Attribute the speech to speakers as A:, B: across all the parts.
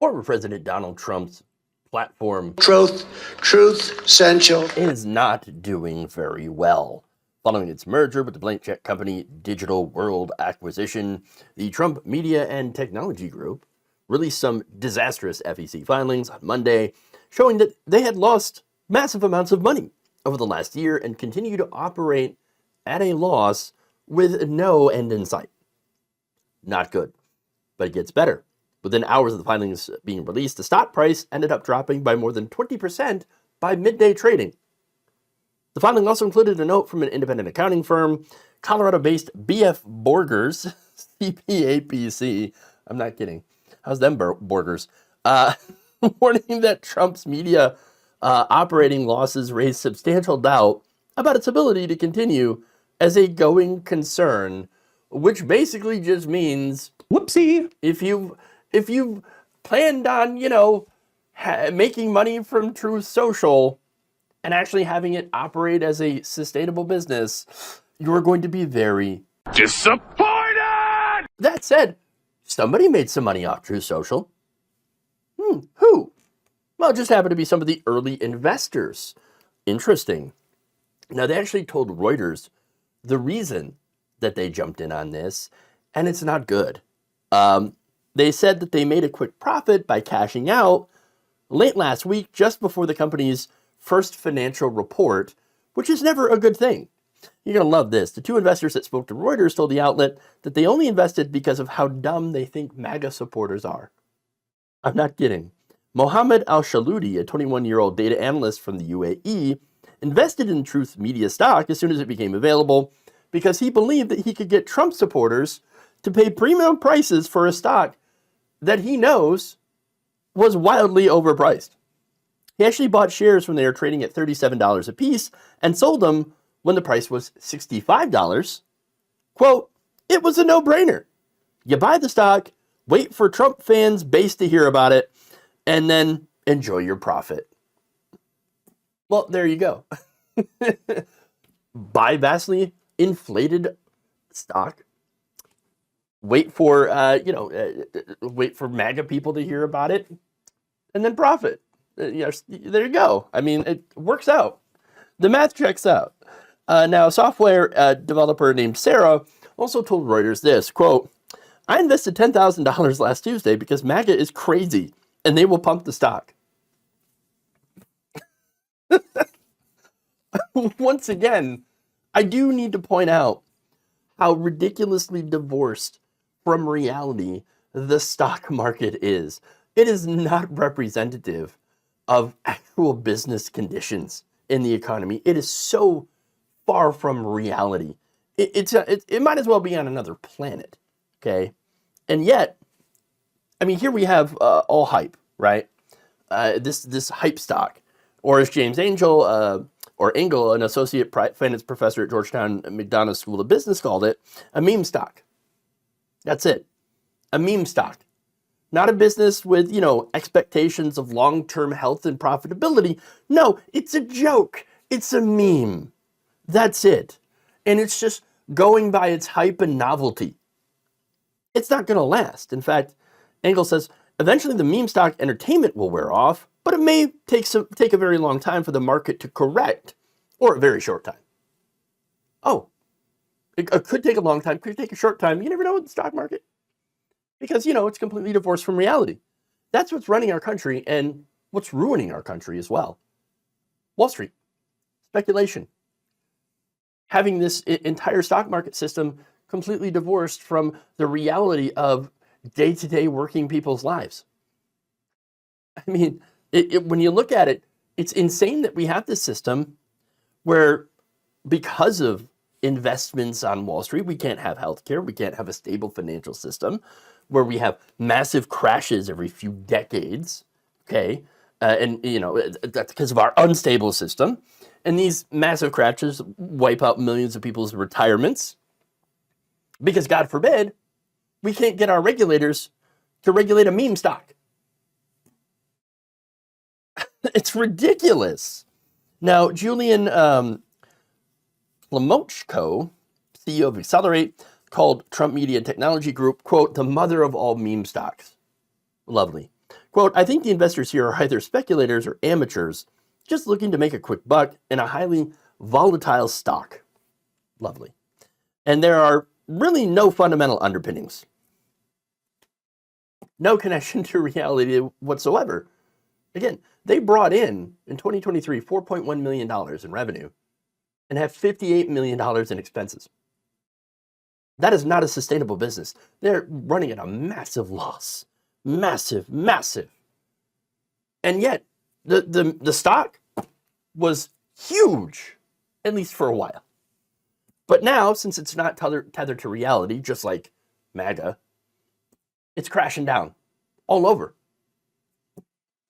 A: Former President Donald Trump's platform
B: Truth Central
A: is not doing very well. Following its merger with the blank check company Digital World Acquisition, the Trump Media and Technology Group released some disastrous FEC filings on Monday, showing that they had lost massive amounts of money over the last year and continue to operate at a loss with no end in sight. Not good, but it gets better. Within hours of the filings being released, the stock price ended up dropping by more than 20% by midday trading. The filing also included a note from an independent accounting firm, Colorado-based BF Borgers, CPAPC. I'm not kidding. How's them Borgers? Warning that Trump's media operating losses raise substantial doubt about its ability to continue as a going concern, which basically just means,
C: whoopsie,
A: if you've planned on, making money from Truth Social and actually having it operate as a sustainable business, you're going to be very
D: disappointed!
A: That said, somebody made some money off Truth Social. Who? Well, it just happened to be some of the early investors. Interesting. Now, they actually told Reuters the reason that they jumped in on this, and it's not good. They said that they made a quick profit by cashing out late last week, just before the company's first financial report, which is never a good thing. You're going to love this. The two investors that spoke to Reuters told the outlet that they only invested because of how dumb they think MAGA supporters are. I'm not kidding. Mohammed Al-Shaludi, a 21-year-old data analyst from the UAE, invested in Truth Media stock as soon as it became available because he believed that he could get Trump supporters to pay premium prices for a stock that he knows was wildly overpriced. He actually bought shares when they were trading at $37 a piece and sold them when the price was $65. Quote, it was a no-brainer. You buy the stock, wait for Trump fans base to hear about it, and then enjoy your profit. Well, there you go. Buy vastly inflated stock. Wait for MAGA people to hear about it, and then profit. There you go. I mean, it works out. The math checks out. Now, a software developer named Sarah also told Reuters this, quote, I invested $10,000 last Tuesday because MAGA is crazy and they will pump the stock. Once again, I do need to point out how ridiculously divorced from reality the stock market is. It is not representative of actual business conditions in the economy. It is so far from reality. It might as well be on another planet, okay? And yet, I mean, here we have all hype, right? This hype stock, or as James Engel, an associate finance professor at Georgetown McDonough School of Business called it, a meme stock. That's it. A meme stock. Not a business with, expectations of long-term health and profitability. No, it's a joke. It's a meme. That's it. And it's just going by its hype and novelty. It's not going to last. In fact, Engel says, eventually the meme stock entertainment will wear off, but it may take a very long time for the market to correct, or a very short time. Oh, it could take a long time, could take a short time. You never know with the stock market. Because, it's completely divorced from reality. That's what's running our country and what's ruining our country as well. Wall Street, speculation. Having this entire stock market system completely divorced from the reality of day-to-day working people's lives. I mean, when you look at it, it's insane that we have this system where, because of investments on Wall Street, we can't have healthcare, we can't have a stable financial system, where we have massive crashes every few decades, okay? And, that's because of our unstable system. And these massive crashes wipe out millions of people's retirements because, God forbid, we can't get our regulators to regulate a meme stock. It's ridiculous. Now, Julian Lamochko, CEO of Accelerate, called Trump Media and Technology Group, quote, the mother of all meme stocks. Lovely. Quote, I think the investors here are either speculators or amateurs just looking to make a quick buck in a highly volatile stock. Lovely. And there are really no fundamental underpinnings. No connection to reality whatsoever. Again, they brought in 2023, $4.1 million in revenue and have $58 million in expenses. That is not a sustainable business. They're running at a massive loss. Massive. And yet, the stock was huge, at least for a while. But now, since it's not tethered to reality, just like MAGA, it's crashing down all over.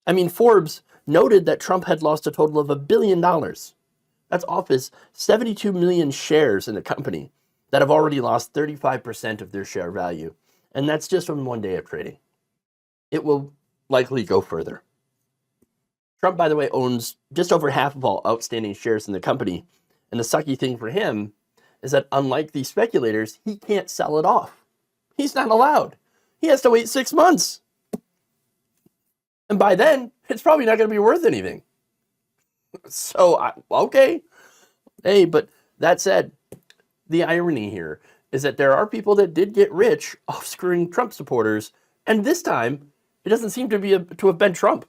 A: I mean, Forbes noted that Trump had lost a total of $1 billion. That's off his 72 million shares in the company that have already lost 35% of their share value. And that's just from one day of trading. It will likely go further. Trump, by the way, owns just over half of all outstanding shares in the company. And the sucky thing for him is that unlike these speculators, he can't sell it off. He's not allowed. He has to wait 6 months. And by then, it's probably not going to be worth anything. So, okay. Hey, but that said, the irony here is that there are people that did get rich off screwing Trump supporters, and this time, it doesn't seem to have been Trump,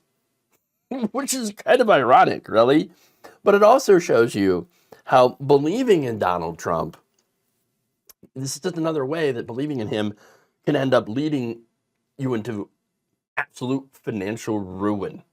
A: which is kind of ironic, really. But it also shows you how believing in Donald Trump, this is just another way that believing in him can end up leading you into absolute financial ruin.